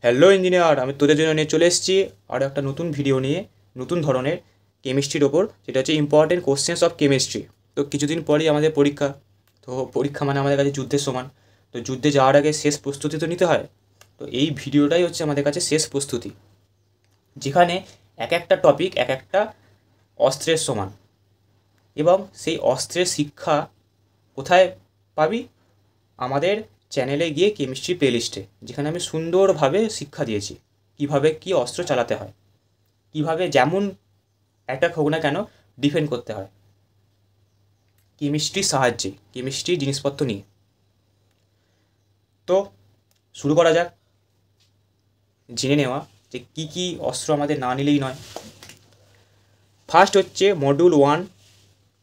Hello engineer, আমি তোদের জন্য নিয়ে চলে এসেছি আরও একটা নতুন ভিডিও নিয়ে, নতুন ধরনের কেমিস্ট্রির ওপর, যেটা হচ্ছে ইম্পর্টেন্ট কোশ্চেন্স অফ কেমিস্ট্রি। তো কিছুদিন পরেই আমাদের পরীক্ষা। তো পরীক্ষা মানে আমাদের কাছে যুদ্ধের সমান। তো যুদ্ধে যাওয়ার আগে শেষ প্রস্তুতি তো নিতে হয়। তো এই ভিডিওটাই হচ্ছে আমাদের কাছে শেষ প্রস্তুতি, যেখানে এক একটা টপিক এক একটা অস্ত্রের সমান। এবং সেই অস্ত্রের শিক্ষা কোথায় পাবি? আমাদের চ্যানেলে গিয়ে কেমিস্ট্রি প্লেলিস্টে, যেখানে আমি সুন্দরভাবে শিক্ষা দিয়েছি কিভাবে কি অস্ত্র চালাতে হয়, কিভাবে যেমন অ্যাটাক হোক না কেন ডিফেন্ড করতে হয় কেমিস্ট্রির সাহায্যে, কেমিস্ট্রি জিনিসপত্র নিয়ে। তো শুরু করা যাক জেনে নেওয়া যে কী কী অস্ত্র আমাদের না নিলেই নয়। ফার্স্ট হচ্ছে module 1,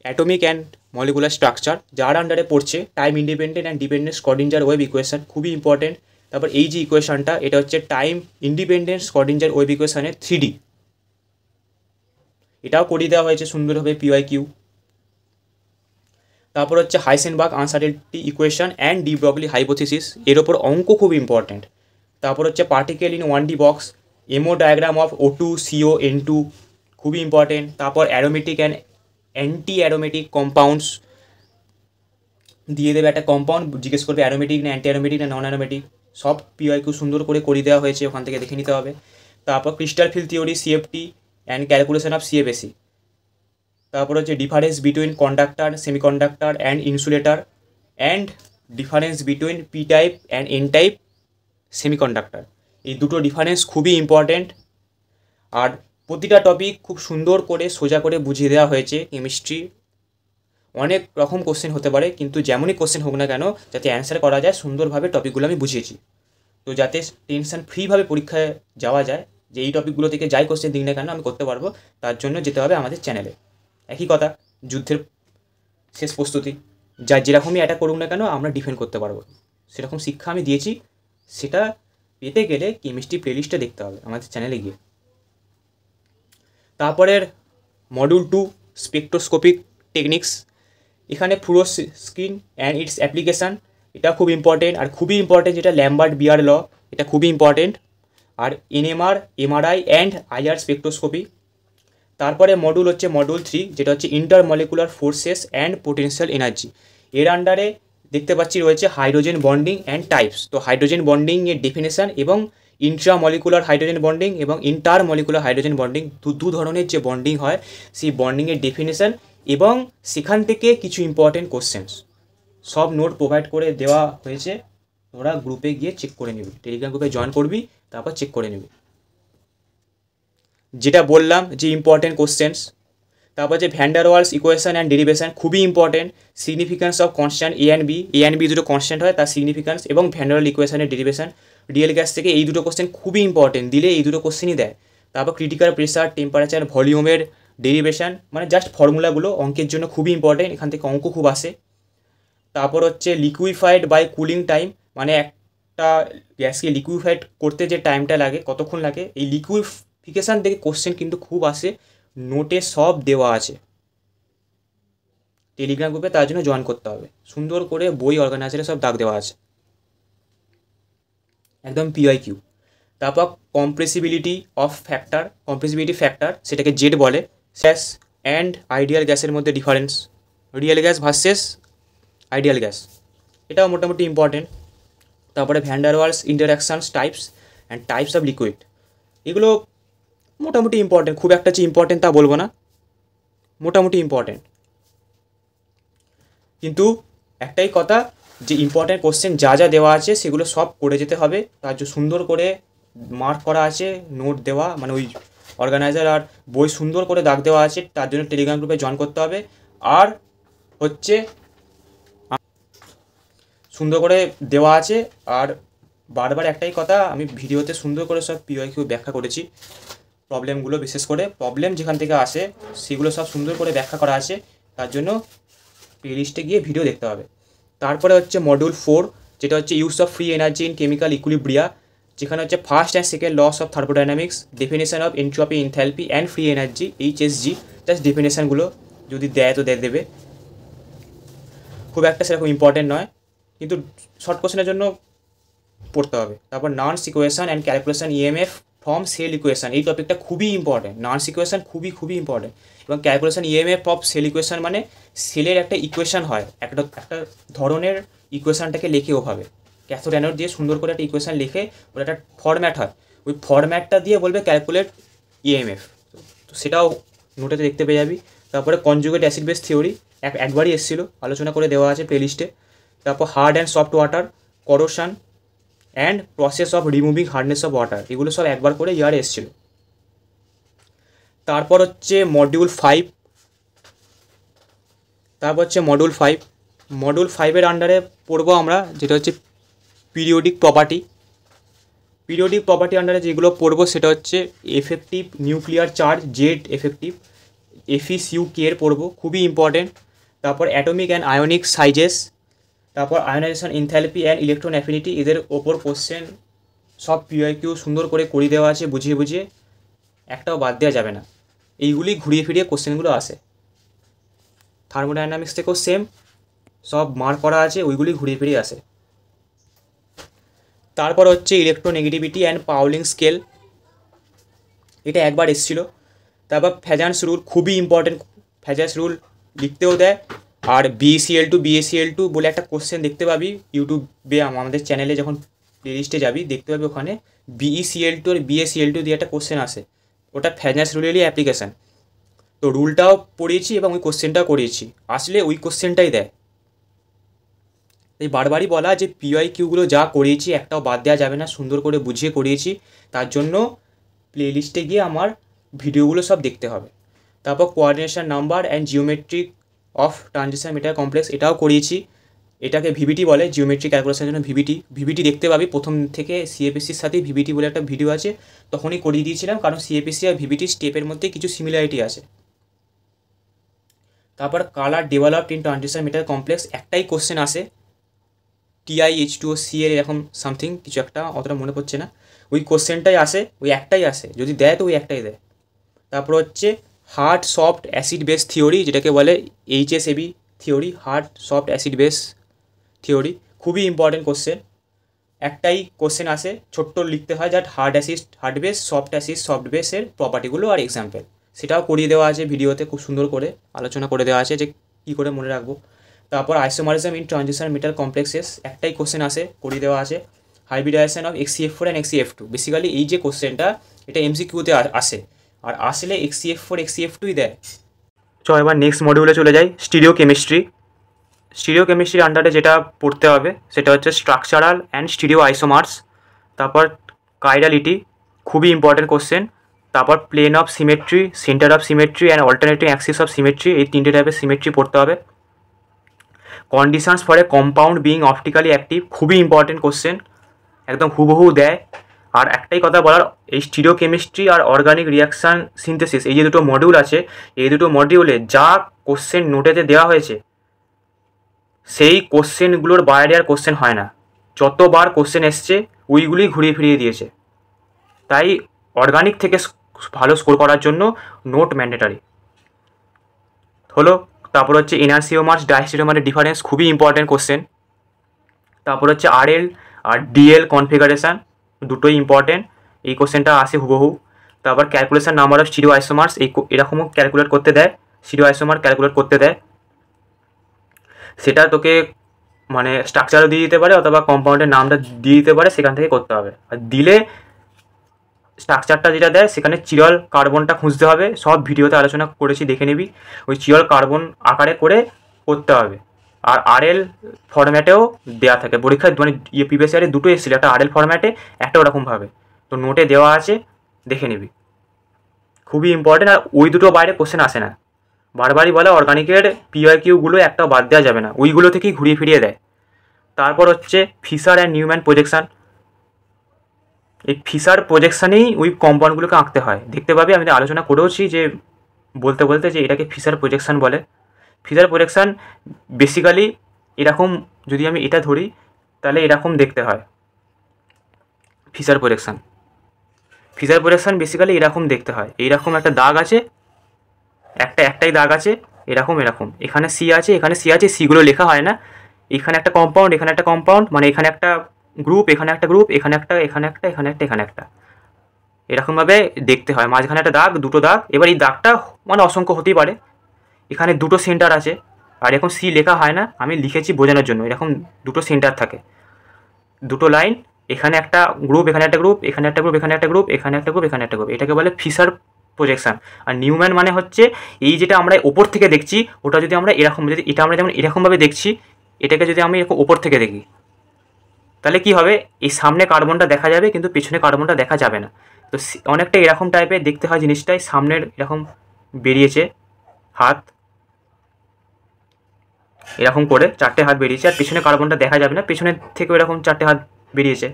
atomic and molecular structure, যার আন্ডারে পড়ছে time independent and dependent Schrodinger wave equation, খুবই ইম্পর্টেন্ট। তারপর এই যে ইকুয়েশনটা, এটা হচ্ছে টাইম ইন্ডিপেন্ডেন্ট স্ক্রডিঞ্জার ওয়েভ ইকুয়েশনের 3D, এটাও করিয়ে দেওয়া হয়েছে সুন্দরভাবে PYQ। তারপর হচ্ছে Heisenberg uncertainty equation and de Broglie hypothesis, এর ওপর অঙ্ক খুব ইম্পর্টেন্ট। তারপর হচ্ছে particle in 1D box, MO diagram of O2 CO N2, খুবই ইম্পর্টেন্ট। তারপর aromatic and anti aromatic compounds দিয়ে দেবে, একটা কম্পাউন্ড জিজ্ঞেস করবে অ্যারোমেটিক না অ্যান্টি অ্যারোমেটিক না নন অ্যারোমেটিক, সব PYQ সুন্দর করে করিয়ে দেওয়া হয়েছে, ওখান থেকে দেখে নিতে হবে। তারপর crystal field theory, CFT and calculation of CFSE। তারপর হচ্ছে difference between conductor, semiconductor and insulator, and difference between P type and N type semiconductor. এই দুটো ডিফারেন্স খুবই ইম্পর্ট্যান্ট। আর প্রতিটা টপিক খুব সুন্দর করে সোজা করে বুঝিয়ে দেওয়া হয়েছে। কেমিস্ট্রি অনেক রকম কোশ্চেন হতে পারে, কিন্তু যেমনই কোশ্চেন হোক না কেন যাতে অ্যান্সার করা যায় সুন্দরভাবে টপিকগুলো আমি বুঝিয়েছি। তো যাতে টেনশন ফ্রিভাবে পরীক্ষায় যাওয়া যায়, যে এই টপিকগুলো থেকে যাই কোশ্চেন দিক না কেন আমি করতে পারবো, তার জন্য যেতে হবে আমাদের চ্যানেলে। একই কথা, যুদ্ধের শেষ প্রস্তুতি, যা যেরকমই অ্যাটাক করুক না কেন আমরা ডিফেন্ড করতে পারবো, সেরকম শিক্ষা আমি দিয়েছি। সেটা পেতে গেলে কেমিস্ট্রি প্লেলিস্টটা দেখতে হবে আমাদের চ্যানেলে গিয়ে। তারপরের মডিউল 2, স্পেকট্রোস্কোপিক টেকনিক্স, এখানে ফ্লুরোস্কিন অ্যান্ড ইটস অ্যাপ্লিকেশান, এটা খুব ইম্পর্টেন্ট। আর খুবই ইম্পর্টেন্ট যেটা ল্যাম্বার্ট বিয়ার ল, এটা খুবই ইম্পর্টেন্ট। আর NMR, MRI and IR spectroscopy. তারপরে মডিউল হচ্ছে মডিউল 3, যেটা হচ্ছে intermolecular forces and potential energy. এর আন্ডারে দেখতে পাচ্ছি রয়েছে হাইড্রোজেন বন্ডিং অ্যান্ড টাইপস। তো হাইড্রোজেন বন্ডিংয়ের ডেফিনেশান এবং ইন্ট্রামলিকুলার হাইড্রোজেন বন্ডিং এবং ইন্টারমলিকুলার হাইড্রোজেন বন্ডিং, দু ধরনের যে বন্ডিং হয় সেই বন্ডিংয়ের ডেফিনেশান, এবং সেখান থেকে কিছু ইম্পর্টেন্ট কোশ্চেন্স সব নোট প্রোভাইড করে দেওয়া হয়েছে। তোরা গ্রুপে গিয়ে চেক করে নিবি, টেলিগ্রাম গ্রুপে জয়েন করবি, তারপর চেক করে নিবি যেটা বললাম যে ইম্পর্টেন্ট কোশ্চেন্স। তারপর যে ভ্যান্ডারওয়ালস ইকুয়েশন অ্যান্ড ডেরিভেশন, খুবই important. Significance of constant A and B দুটো কনস্ট্যান্ট হয়, তার সিগনিফিক্যান্স এবং ভ্যান্ডারওয়াল ইকুয়েশনের ডেরিভেশন। রিয়েল গ্যাস থেকে এই দুটো কোশ্চেন খুবই ইম্পর্টেন্ট, দিলে এই দুটো কোশ্চেনই দেয়। তারপর ক্রিটিক্যাল প্রেসার, টেম্পারেচার, ভলিউমের ডেরিভেশন, মানে জাস্ট ফর্মুলাগুলো অঙ্কের জন্য খুবই ইম্পর্টেন্ট, এখান থেকে অঙ্ক খুব আসে। তারপর হচ্ছে লিকুইফাইড বাই কুলিং টাইম, মানে একটা গ্যাসকে লিকুইফাইড করতে যে টাইমটা লাগে, কতক্ষণ লাগে, এই লিকুইফিকেশান থেকে কোশ্চেন কিন্তু খুব আসে, নোটে সব দেওয়া আছে। টেলিগ্রাম গ্রুপে তার জন্য জয়েন করতে হবে, সুন্দর করে বই অর্গানাইজারে সব দাগ দেওয়া আছে, একদম PYQ। তারপর compressibility of factor, compressibility factor, সেটাকে জেড বলে। গ্যাস অ্যান্ড আইডিয়াল গ্যাসের মধ্যে difference, real gas versus ideal gas, এটাও মোটামুটি ইম্পর্টেন্ট। তারপরে van der Waals interactions types and types of liquid, এগুলো মোটামুটি ইম্পর্টেন্ট, খুব একটা যে ইম্পর্টেন্ট তা বলবো না, মোটামুটি ইম্পর্টেন্ট। কিন্তু একটাই কথা, যে ইম্পর্টেন্ট কোশ্চেন যা যা দেওয়া আছে সেগুলো সব করে যেতে হবে, তার জন্য সুন্দর করে মার্ক করা আছে, নোট দেওয়া, মানে ওই অর্গানাইজার আর বই সুন্দর করে দাগ দেওয়া আছে, তার জন্য টেলিগ্রাম গ্রুপে জয়েন করতে হবে। আর হচ্ছে সুন্দর করে দেওয়া আছে। আর বারবার একটাই কথা, আমি ভিডিওতে সুন্দর করে সব PYQ ব্যাখ্যা করেছি, প্রবলেমগুলো বিশেষ করে প্রবলেম যেখান থেকে আসে সেগুলো সব সুন্দর করে ব্যাখ্যা করা আছে, তার জন্য প্লেলিস্টে গিয়ে ভিডিও দেখতে হবে। তারপরে হচ্ছে মডিউল 4, যেটা হচ্ছে use of free energy in chemical equilibria, যেখানে হচ্ছে first and second laws of thermodynamics, definition of entropy, enthalpy and free energy, HSG। Just ডেফিনেশানগুলো যদি দেয় তো দেবে, খুব একটা সেরকম ইম্পর্টেন্ট নয়, কিন্তু শর্ট কোশ্চেনের জন্য পড়তে হবে। তারপর Nernst equation and calculation EMF from cell equation, এই টপিকটা খুবই ইম্পর্টেন্ট। নার্স ইকুয়েশন খুবই ইম্পর্টেন্ট, এবং calculation EMF of cell equation মানে সেলের একটা ইকুয়েশন হয়, একটা ধরনের ইকুয়েশনটাকে লেখে ওভাবে ক্যাথোড অ্যানোড দিয়ে সুন্দর করে একটা ইকুয়েশন লিখে ওর একটা ফরম্যাট হয়, ওই ফরম্যাটটা দিয়ে বলবে ক্যালকুলেট ইএমএফ, তো সেটাও নোটেতে দেখতে পেয়ে যাবি। তারপরে কনজুগেট অ্যাসিড বেস থিওরি একবারই এসেছিলো, আলোচনা করে দেওয়া আছে প্লেলিস্টে। তারপর hard and soft water, corrosion and process of removing hardness of water, এগুলো সব একবার করে ইয়ারে এসেছিলো। তারপর হচ্ছে মডিউল 5, তারপর হচ্ছে মডিউল 5-এর আন্ডারে পড়বো আমরা যেটা হচ্ছে পিরিয়ডিক প্রপার্টি আন্ডারে যেগুলো পড়বো সেটা হচ্ছে effective nuclear charge, Z effective, এফইসিউকে এর পড়বো, খুবই ইম্পর্টেন্ট। তারপর অ্যাটমিক অ্যান্ড আয়নিক সাইজেস, তারপর ionization enthalpy and electron affinity, এদের ওপর কোশ্চেন সব পিওয়াইকিউ সুন্দর করে করিয়ে দেওয়া আছে, বুঝিয়ে একটাও বাদ দেওয়া যাবে না, এইগুলি ঘুরিয়ে ফিরিয়ে কোশ্চেনগুলো আসে। থার্মোডাইনামিক্স থেকেও সেম, সব মার্ক করা আছে, ওইগুলি ঘুরিয়ে ফিরিয়ে আসে। তারপর হচ্ছে ইলেকট্রোনেগেটিভিটি অ্যান্ড পাউলিং স্কেল, এটা একবার এসেছিলো। তারপর ফ্যাজান্স রুল, খুবই ইম্পর্টেন্ট, ফ্যাজান্স রুল লিখতেও দেয়। আর BaCl2 বলে একটা কোশ্চেন দেখতে পাবি ইউটিউবে, আমাদের চ্যানেলে যখন প্লেলিস্টে যাবি দেখতে পাবি ওখানে BeCl2 আর BaCl2 দিয়ে একটা কোশ্চেন আসে, ওটা ফ্যাজান্স রুলেরই অ্যাপ্লিকেশান। তো রুলটাও পড়িয়েছি এবং ওই কোশ্চেনটাও করিয়েছি, আসলে ওই কোশ্চেনটাই দেয়। এই বারবারই বলা যে পিওয়াইকিউগুলো যা করিয়েছি একটাও বাদ দেওয়া যাবে না, সুন্দর করে বুঝিয়ে করিয়েছি, তার জন্য প্লেলিস্টে গিয়ে আমার ভিডিওগুলো সব দেখতে হবে। তারপর coordination number and geometric of transition metal complex, এটাও করিয়েছি, এটাকে ভিবিটি বলে, জিওমেট্রিক ক্যালকুলেশনের জন্য ভিবিটি দেখতে পাবি, প্রথম থেকে সিএপিসির সাথেই ভিবিটি বলে একটা ভিডিও আছে, তখনই করিয়ে দিয়েছিলাম, কারণ সিএপিসি আর ভিবিটি স্টেপের মধ্যে কিছু সিমিলারিটি আছে। তারপর colour developed in transition metal complex, একটাই কোশ্চেন আসে, TiH2O এর এরকম সামথিং কিছু একটা, অতটা মনে পড়ছে না, ওই কোশ্চেনটাই আসে, ওই একটাই আসে, যদি দেয় তো ওই একটাই দেয়। তারপর হচ্ছে hard soft acid base theory, যেটাকে বলে HSAB theory, hard soft acid base theory, খুবই ইম্পর্টেন্ট কোশ্চেন, একটাই কোশ্চেন আসে, ছোট্ট লিখতে হয়, যাট হার্ড বেস, সফট বেসের প্রপার্টিগুলো আর এক্সাম্পল, সেটাও করিয়ে দেওয়া আছে ভিডিওতে, খুব সুন্দর করে আলোচনা করে দেওয়া আছে যে কী করে মনে রাখবো। তারপর isomerism in transition metal complexes, একটাই কোশ্চেন আসে, করিয়ে দেওয়া আছে। Hybridization of XCF4 and XCF2, basically এই যে কোশ্চেনটা এটা MCQতে আসে, আর আসলে XCF4 XCF2ই দেয়। এবার নেক্সট মডিউলে চলে যাই, স্টিরিও কেমিস্ট্রির আন্ডারে যেটা পড়তে হবে সেটা হচ্ছে স্ট্রাকচারাল অ্যান্ড স্টিরিও আইসোমার্স, তারপর কাইরালিটি, খুবই ইম্পর্টেন্ট কোশ্চেন, তারপর plane of symmetry, centre of symmetry and alternating axis of symmetry, এই তিনটে টাইপের সিমেট্রি পড়তে হবে। Conditions for a compound being optically active, খুবই ইম্পর্টেন্ট কোশ্চেন, একদম হুবহু দেয়। আর একটাই কথা বলার, এই স্টিরিও কেমিস্ট্রি আর অর্গানিক রিয়াকশান সিনথেসিস, এই যে দুটো মডিউল আছে, এই দুটো মডিউলে যা কোশ্চেন নোটেতে দেওয়া হয়েছে সেই কোশ্চেনগুলোর বাইরে আর কোশ্চেন হয় না, যতবার কোশ্চেন এসছে ওইগুলি ঘুরিয়ে ফিরিয়ে দিয়েছে, তাই অর্গানিক থেকে ভালো স্কোর করার জন্য নোট ম্যান্ডেটারি হলো। তারপর হচ্ছে এনার্সিওমার্স ডাইস্টিরিওমারের ডিফারেন্স, খুবই ইম্পর্টেন্ট কোশ্চেন। তারপর হচ্ছে RL আর DL কনফিগারেশান, দুটোই ইম্পর্টেন্ট, এই কোশ্চেনটা আসে হুবহু। তারপর ক্যালকুলেশন নাম্বার অফ স্টিরিও আইসোমার্স, এরকমও ক্যালকুলেট করতে দেয়, স্টিরিও আইসোমার ক্যালকুলেট করতে দেয়, সেটা তোকে মানে স্ট্রাকচারও দিয়ে দিতে পারে অথবা কম্পাউন্ডের নামটা দিয়ে দিতে পারে, সেখান থেকে করতে হবে। আর দিলে স্ট্রাকচারটা যেটা দেয় সেখানে চিরল কার্বনটা খুঁজতে হবে, সব ভিডিওতে আলোচনা করেছি, দেখে নিবি, ওই চিরল কার্বন আকারে করে করতে হবে। আর RL ফরম্যাটেও দেওয়া থাকে পরীক্ষায়, মানে প্রিভিয়াস ইয়ারে দুটো এসেছিলো, একটা RL ফরম্যাটে, একটা ওরকমভাবে, তো নোটে দেওয়া আছে, দেখে নিবি, খুবই ইম্পর্টেন্ট। আর ওই দুটো বাইরে কোশ্চেন আসে না, বারবারই বলে অর্গানিকের PYQগুলো একটাও বাদ দেওয়া যাবে না, ওইগুলো থেকেই ঘুরিয়ে ফিরিয়ে দেয়। তারপর হচ্ছে ফিশার অ্যান্ড নিউম্যান প্রজেকশান, এই ফিশার প্রজেকশানেই ওই কম্পাউন্ডগুলোকে আঁকতে হয়, দেখতে পাবি, আমি আলোচনা করেওছি যে বলতে যে এটাকে ফিশার প্রজেকশান বলে। ফিশার প্রজেকশান বেসিক্যালি এরকম, যদি আমি এটা ধরি তাহলে এরকম দেখতে হয়, ফিশার প্রজেকশান বেসিক্যালি এরকম দেখতে হয়, এইরকম একটা দাগ আছে, একটাই দাগ আছে, এরকম, এখানে C আছে, এখানে C আছে, সিগুলো লেখা হয় না, এখানে একটা কম্পাউন্ড, এখানে একটা কম্পাউন্ড, মানে এখানে একটা গ্রুপ, এখানে একটা গ্রুপ, এখানে একটা, এখানে একটা, এখানে একটা, এখানে একটা, এরকমভাবে দেখতে হয়। মাঝখানে একটা দাগ, দুটো দাগ। এবার এই দাগটা মানে অসংখ্য হতেই পারে। এখানে দুটো সেন্টার আছে, আর এরকম সি লেখা হয় না, আমি লিখেছি বোঝানোর জন্য। এরকম দুটো সেন্টার থাকে, দুটো লাইন, এখানে একটা গ্রুপ, এখানে একটা গ্রুপ, এখানে একটা গ্রুপ, এখানে একটা গ্রুপ, এখানে একটা গ্রুপ, এখানে একটা গ্রুপ। এটাকে বলে ফিশার প্রজেকশন। আর নিউম্যান মানে হচ্ছে এই যেটা আমরা ওপর থেকে দেখছি, ওটা যদি আমরা এরকম, যদি এটা আমরা যেমন এরকমভাবে দেখছি, এটাকে যদি আমি এরকম ওপর থেকে দেখি, তাহলে কি হবে, এই সামনে কার্বনটা দেখা যাবে কিন্তু পেছনে কার্বনটা দেখা যাবে না। তো অনেকটা এরকম টাইপের দেখতে হয় জিনিসটাই। সামনের এরকম বেরিয়েছে হাত, এরকম করে 4টে হাত বেরিয়েছে, আর পেছনে কার্বনটা দেখা যাবে না, পেছনের থেকেও এরকম 4টে হাত বেরিয়েছে।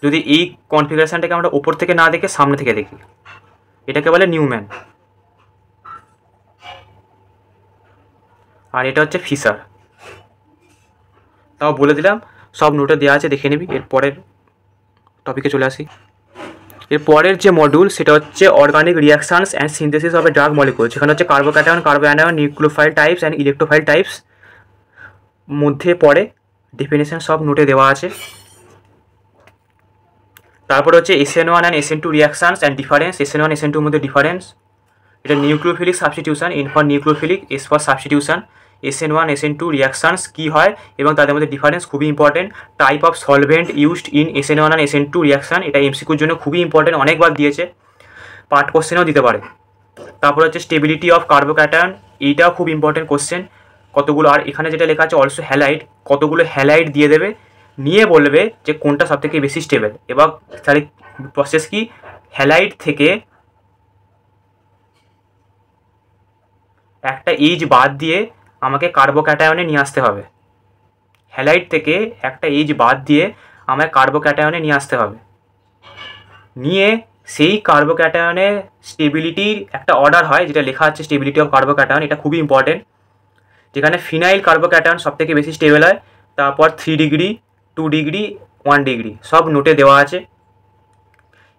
যদি এই কনফিগারেশনটাকে আমরা ওপর থেকে না দেখে সামনে থেকে দেখি, এটাকে বলে নিউম্যান। আর এটা হচ্ছে ফিশার। তাও বলে দিলাম, সব নোটে দেওয়া আছে, দেখে নিবি। এরপরের টপিকে চলে আসি। এর পরের যে মডিউল সেটা হচ্ছে organic reactions and synthesis of a drug molecule, যেখানে হচ্ছে carbocation, কার্বো anion, nucleophile types and electrophile types মধ্যে পড়ে। ডেফিনেশন সব নোটে দেওয়া আছে। তারপর হচ্ছে SN1 and SN2 reactions and difference. SN1 SN2 মধ্যে ডিফারেন্স, এটা nucleophilic substitution, N for nucleophilic, S for substitution. SN1 SN2 reactions কী হয় এবং তাদের মধ্যে ডিফারেন্স খুবই important. Type of solvent used in SN1 and SN2 reaction, এটা MCQর জন্য খুবই ইম্পর্টেন্ট, অনেকবার দিয়েছে, পার্ট কোশ্চেনও দিতে পারে। তারপর হচ্ছে স্টেবিলিটি অফ কার্বোক্যাটায়ন, এইটাও খুব ইম্পর্টেন্ট কোশ্চেন। কতগুলো, আর এখানে যেটা লেখা আছে অলসো হ্যালাইড, কতগুলো হ্যালাইড দিয়ে দেবে, নিয়ে বলবে যে কোনটা সবথেকে বেশি স্টেবল। এবার তাহলে প্রসেস কি, হ্যালাইড থেকে একটা এইজ বাদ দিয়ে আমাকে কার্বোক্যাটায়নে নিয়ে আসতে হবে। হ্যালাইড থেকে একটা এইজ বাদ দিয়ে আমাকে কার্বোক্যাটায়নে নিয়ে আসতে হবে। নিয়ে সেই কার্বোক্যাটায়নের স্টেবিলিটির একটা অর্ডার হয়, যেটা লেখা আছে স্টেবিলিটি অফ কার্বোক্যাটায়ন, এটা খুবই ইম্পর্টেন্ট। যেখানে ফিনাইল কার্বোক্যাটায়ন সবথেকে বেশি স্টেবল হয়, তারপর 3 ডিগ্রি, 2 ডিগ্রি, 1 ডিগ্রি, সব নোটে দেওয়া আছে।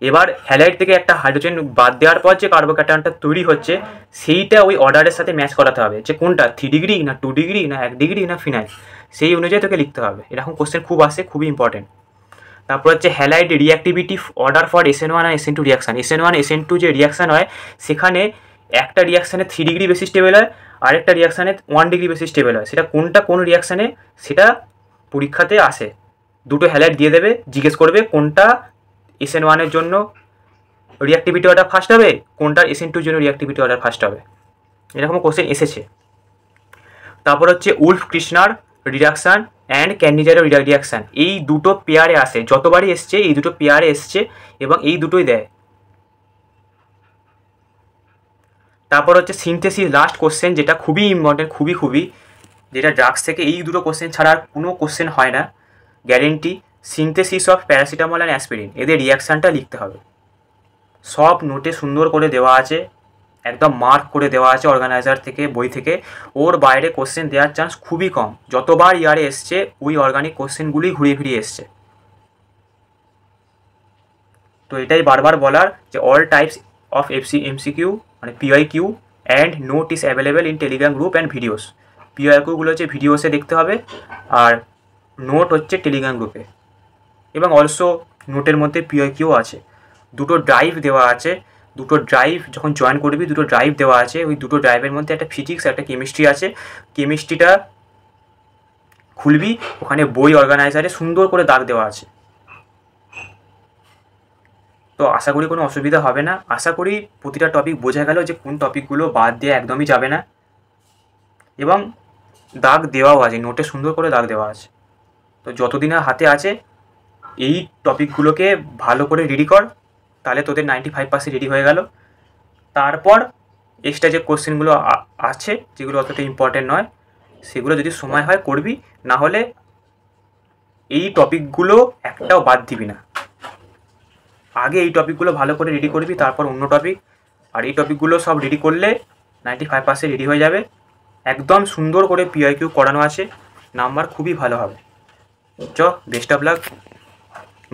এবার হ্যালাইড থেকে একটা হাইড্রোজেন বাদ দেওয়ার পর যে কার্বোক্যাটায়নটা তৈরি হচ্ছে, সেইটা ওই অর্ডারের সাথে ম্যাচ করাতে হবে, যে কোনটা 3 ডিগ্রি না 2 ডিগ্রি না 1 ডিগ্রি না ফিনাইল, সেই অনুযায়ী তোকে লিখতে হবে। এরকম কোশ্চেন খুব আসে, খুবই ইম্পর্টেন্ট। তারপর হচ্ছে halide reactivity order for SN1 আর SN2 রিয়াকশান। SN1 SN2 যে রিয়াকশান হয়, সেখানে একটা রিয়াকশানে 3 ডিগ্রি বেশি স্টেবল হয়, আরেকটা রিয়াকশানে 1 ডিগ্রি বেশি স্টেবল হয়। সেটা কোনটা কোন রিয়াকশানে, সেটা পরীক্ষাতে আসে। দুটো হ্যালাইড দিয়ে দেবে, জিজ্ঞেস করবে কোনটা SN1-এর জন্য রিঅ্যাক্টিভিটি অর্ডার ফার্স্ট হবে, কোনটার SN2-র জন্য রিঅ্যাক্টিভিটি অর্ডার ফার্স্ট হবে। এরকম কোশ্চেন এসেছে। তারপর হচ্ছে উলফ কৃষ্ণার রিডাকশান অ্যান্ড ক্যান্ডিজারের রিয়াকশান, এই দুটো পেয়ারে আসে, যতবারই এসছে এই দুটো পেয়ারে এসছে এবং এই দুটোই দেয়। তারপর হচ্ছে সিনথেসিস, লাস্ট কোশ্চেন, যেটা খুবই ইম্পর্টেন্ট, খুবই, যেটা ড্রাগস থেকে এই দুটো কোশ্চেন ছাড়া আর কোনো কোশ্চেন হয় না guarantee. Synthesis of paracetamol and aspirin, এদের রিয়াকশানটা লিখতে হবে। সব নোটে সুন্দর করে দেওয়া আছে, একদম মার্ক করে দেওয়া আছে অর্গানাইজার থেকে, বই থেকে। ওর বাইরে কোশ্চেন দেওয়ার চান্স খুবই কম। যতবার ইয়ারে এসছে ওই অর্গানিক কোশ্চেনগুলি ঘুরিয়ে ফিরিয়ে এসছে। তো এটাই বারবার বলার যে অল টাইপস অফ MCQ মানে PYQ and note is available in Telegram group and videos. PYQগুলো হচ্ছে ভিডিওসে দেখতে হবে, আর নোট হচ্ছে টেলিগ্রাম গ্রুপে। এবং অলসো নোটের মধ্যে PYQও আছে। দুটো ড্রাইভ দেওয়া আছে, দুটো ড্রাইভ যখন জয়েন করবি দুটো ড্রাইভ দেওয়া আছে। ওই দুটো ড্রাইভের মধ্যে একটা ফিজিক্স একটা কেমিস্ট্রি আছে। কেমিস্ট্রিটা খুলবি, ওখানে বই অর্গানাইজারে সুন্দর করে দাগ দেওয়া আছে। তো আশা করি কোনো অসুবিধা হবে না। আশা করি প্রতিটা টপিক বোঝা গেল যে কোন টপিকগুলো বাদ দিয়ে একদমই যাবে না, এবং দাগ দেওয়াও আছে, নোটে সুন্দর করে দাগ দেওয়া আছে। তো যতদিন হাতে আছে এই টপিকগুলোকে ভালো করে রেডি কর, তাহলে তোদের 95% রেডি হয়ে গেল। তারপর এক্সট্রা যে কোশ্চেনগুলো আছে, যেগুলো অতটা ইম্পর্টেন্ট নয়, সেগুলো যদি সময় হয় করবি, না হলে এই টপিকগুলো একটাও বাদ দিবি না। আগে এই টপিকগুলো ভালো করে রেডি করবি, তারপর অন্য টপিক। আর এই টপিকগুলো সব রেডি করলে 95% রেডি হয়ে যাবে। একদম সুন্দর করে PYQ করানো আছে, নাম্বার খুবই ভালো হবে। Best of luck,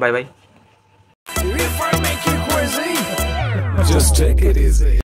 bye bye.